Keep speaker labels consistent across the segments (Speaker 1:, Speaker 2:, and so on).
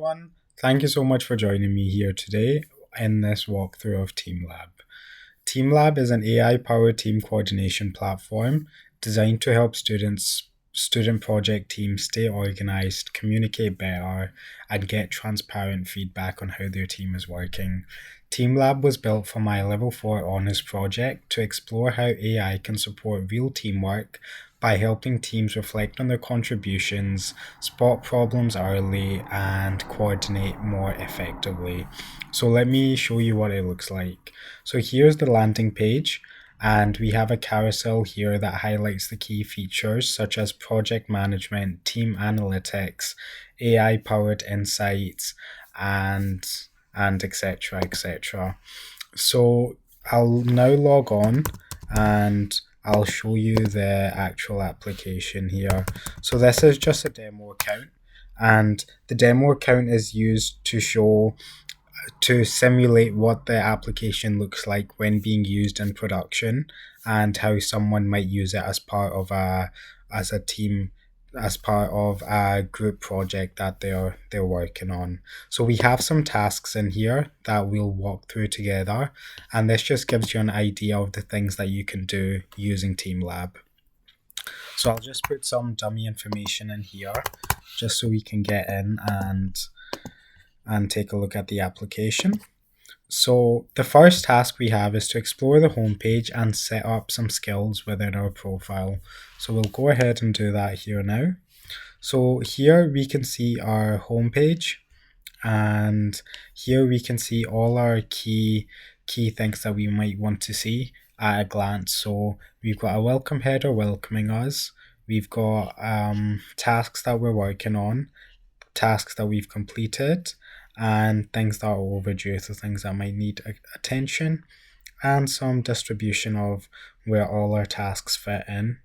Speaker 1: everyone. Thank you so much for joining me here today in this walkthrough of TeamLab. TeamLab is an AI-powered team coordination platform designed to help student project teams stay organized, communicate better, and get transparent feedback on how their team is working. TeamLab was built for my Level 4 Honours project to explore how AI can support real teamwork by helping teams reflect on their contributions, spot problems early, and coordinate more effectively. So let me show you what it looks like. So here's the landing page, and we have a carousel here that highlights the key features such as project management, team analytics, AI powered insights, and etc. etc. So I'll now log on and I'll show you the actual application here. So this is just a demo account, and the demo account is used to simulate what the application looks like when being used in production and how someone might use it as part of a team, as part of a group project that they're working on. So we have some tasks in here that we'll walk through together, and this just gives you an idea of the things that you can do using TeamLab. So I'll just put some dummy information in here just so we can get in and take a look at the application. So the first task we have is to explore the homepage and set up some skills within our profile. So we'll go ahead and do that here now. So here we can see our homepage, and here we can see all our key things that we might want to see at a glance. So we've got a welcome header welcoming us. We've got tasks that we're working on, tasks that we've completed, and things that are overdue, so things that might need attention, and some distribution of where all our tasks fit in.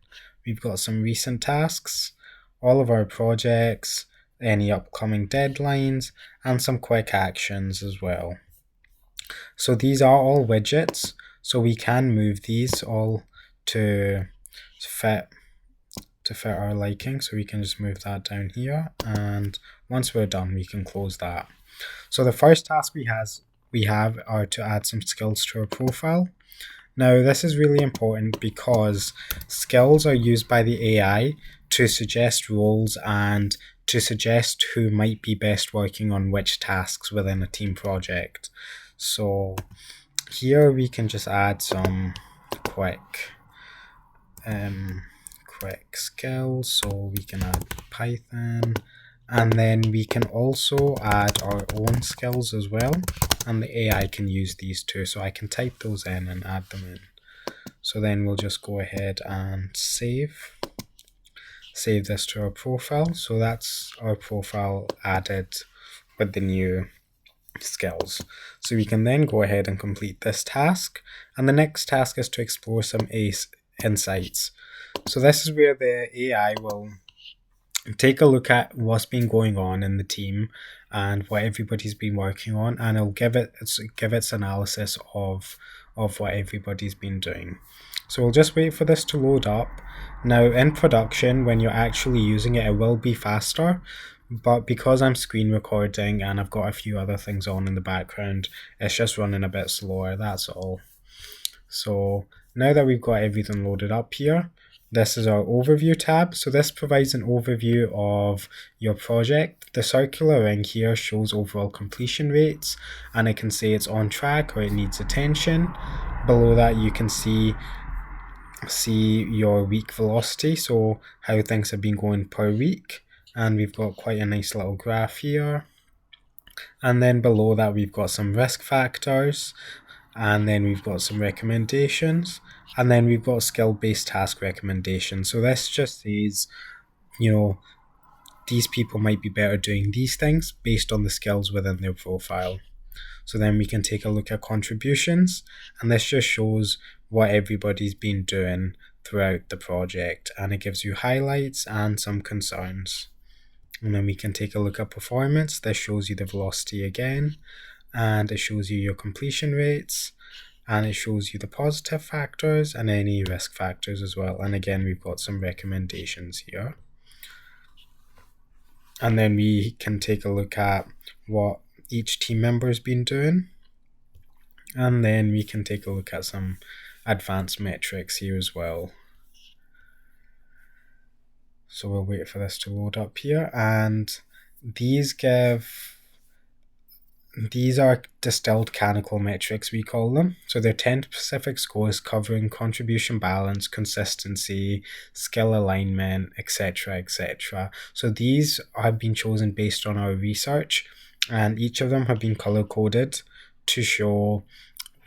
Speaker 1: We've got some recent tasks, all of our projects, any upcoming deadlines, and some quick actions as well. So these are all widgets, so we can move these all to fit our liking. So we can just move that down here, and once we're done we can close that. So the first task we have are to add some skills to our profile. Now this is really important because skills are used by the AI to suggest roles and to suggest who might be best working on which tasks within a team project. So here we can just add some quick skills. So we can add Python, and then we can also add our own skills as well, and the AI can use these too. So I can type those in and add them in. So then we'll just go ahead and save this to our profile. So that's our profile added with the new skills. So we can then go ahead and complete this task, and the next task is to explore some insights. So this is where the AI will take a look at what's been going on in the team and what everybody's been working on, and it'll give its analysis of what everybody's been doing. So we'll just wait for this to load up. Now in production, when you're actually using it, it will be faster, but because I'm screen recording and I've got a few other things on in the background, it's just running a bit slower, that's all. So now that we've got everything loaded up here, this is our overview tab. So this provides an overview of your project. The circular ring here shows overall completion rates, and it can say it's on track or it needs attention. Below that you can see your week velocity, so how things have been going per week, and we've got quite a nice little graph here. And then below that we've got some risk factors, and then we've got some recommendations, and then we've got skill-based task recommendations. So this just says, these people might be better doing these things based on the skills within their profile. So then we can take a look at contributions, and this just shows what everybody's been doing throughout the project, and it gives you highlights and some concerns. And then we can take a look at performance. This shows you the velocity again, and it shows you your completion rates, and it shows you the positive factors and any risk factors as well. And again, we've got some recommendations here. and then we can take a look at what each team member has been doing, and then we can take a look at some advanced metrics here as well. So we'll wait for this to load up here, and these are distilled canonical metrics, we call them. So they're 10 specific scores covering contribution balance, consistency, skill alignment, etc., etc. So these have been chosen based on our research, and each of them have been color coded to show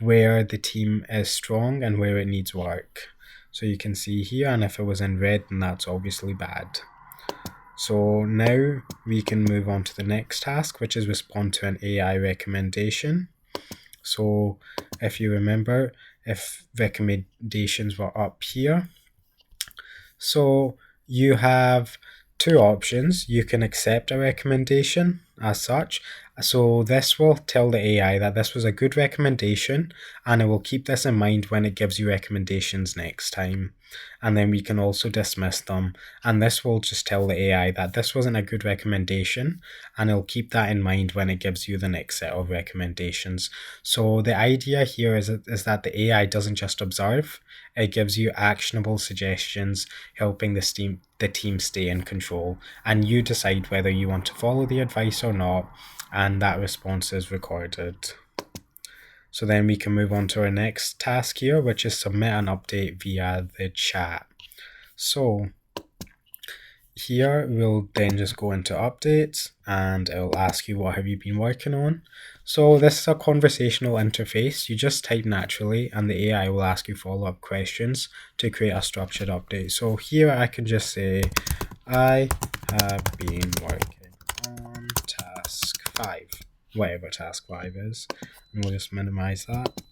Speaker 1: where the team is strong and where it needs work. So you can see here, and if it was in red, then that's obviously bad. So now we can move on to the next task, which is respond to an AI recommendation. So if you remember, if recommendations were up here, so you have two options. You can accept a recommendation as such. So this will tell the AI that this was a good recommendation, and it will keep this in mind when it gives you recommendations next time. And then we can also dismiss them, and this will just tell the AI that this wasn't a good recommendation, and it'll keep that in mind when it gives you the next set of recommendations. So the idea here is that the AI doesn't just observe, it gives you actionable suggestions, helping the team stay in control, and you decide whether you want to follow the advice or not, and that response is recorded. So then we can move on to our next task here, which is submit an update via the chat. So here we'll then just go into updates, and it'll ask you what have you been working on. So this is a conversational interface. You just type naturally, and the AI will ask you follow-up questions to create a structured update. So here I can just say, I have been working on task 5, whatever task 5 is, and we'll just minimize that.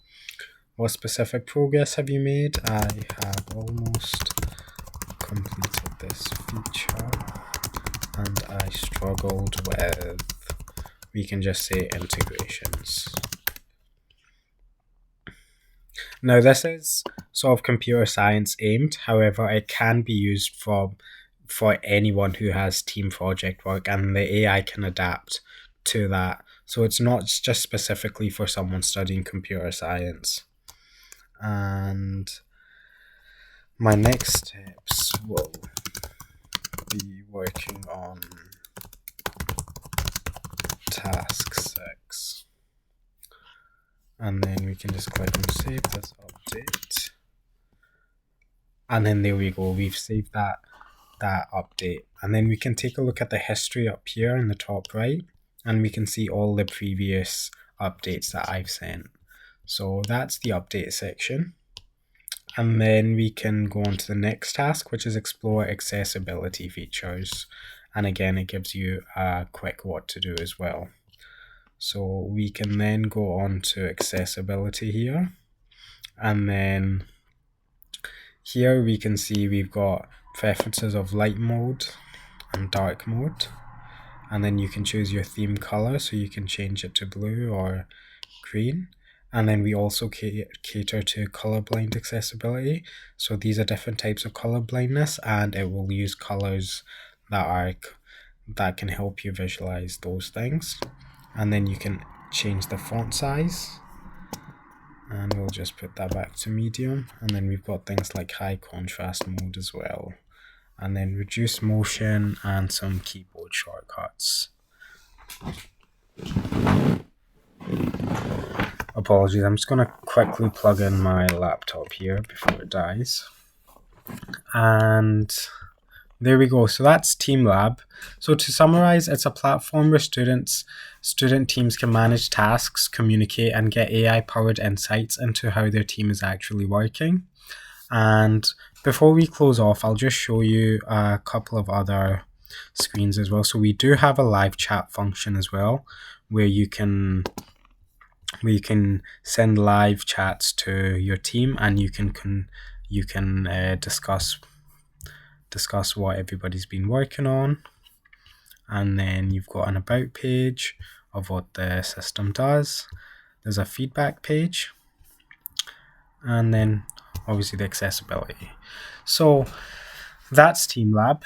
Speaker 1: What specific progress have you made? I have almost completed this feature, and I struggled with, we can just say integrations. Now this is sort of computer science aimed, however it can be used for anyone who has team project work, and the AI can adapt to that. So it's not just specifically for someone studying computer science. And my next steps will be working on task 6. And then we can just click on save this update. And then there we go, we've saved that update. And then we can take a look at the history up here in the top right, and we can see all the previous updates that I've sent. So that's the update section. And then we can go on to the next task, which is explore accessibility features. And again, it gives you a quick what to do as well. So we can then go on to accessibility here. And then here we can see we've got preferences of light mode and dark mode. And then you can choose your theme color, so you can change it to blue or green. And then we also cater to colorblind accessibility. So these are different types of color blindness, and it will use colors that can help you visualize those things. And then you can change the font size, and we'll just put that back to medium. And then we've got things like high contrast mode as well, and then reduce motion and some keyboard shortcuts. Apologies, I'm just going to quickly plug in my laptop here before it dies. And there we go. So that's TeamLab. So to summarize, it's a platform where student teams can manage tasks, communicate, and get AI-powered insights into how their team is actually working. And before we close off, I'll just show you a couple of other screens as well. So we do have a live chat function as well, where you can send live chats to your team, and you can discuss what everybody's been working on. And then you've got an about page of what the system does. There's a feedback page, and then obviously the accessibility. So that's TeamLab,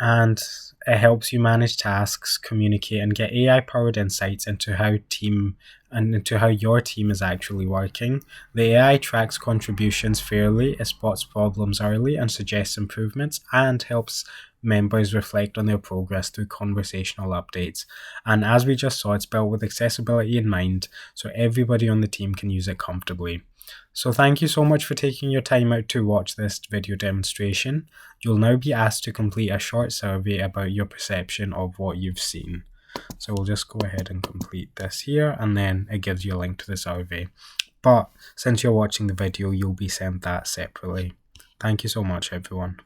Speaker 1: and it helps you manage tasks, communicate, and get AI-powered insights into how your team is actually working. The AI tracks contributions fairly, it spots problems early and suggests improvements, and helps members reflect on their progress through conversational updates. And as we just saw, it's built with accessibility in mind, so everybody on the team can use it comfortably. So thank you so much for taking your time out to watch this video demonstration. You'll now be asked to complete a short survey about your perception of what you've seen. So we'll just go ahead and complete this here, and then it gives you a link to the survey. But since you're watching the video, you'll be sent that separately. Thank you so much, everyone.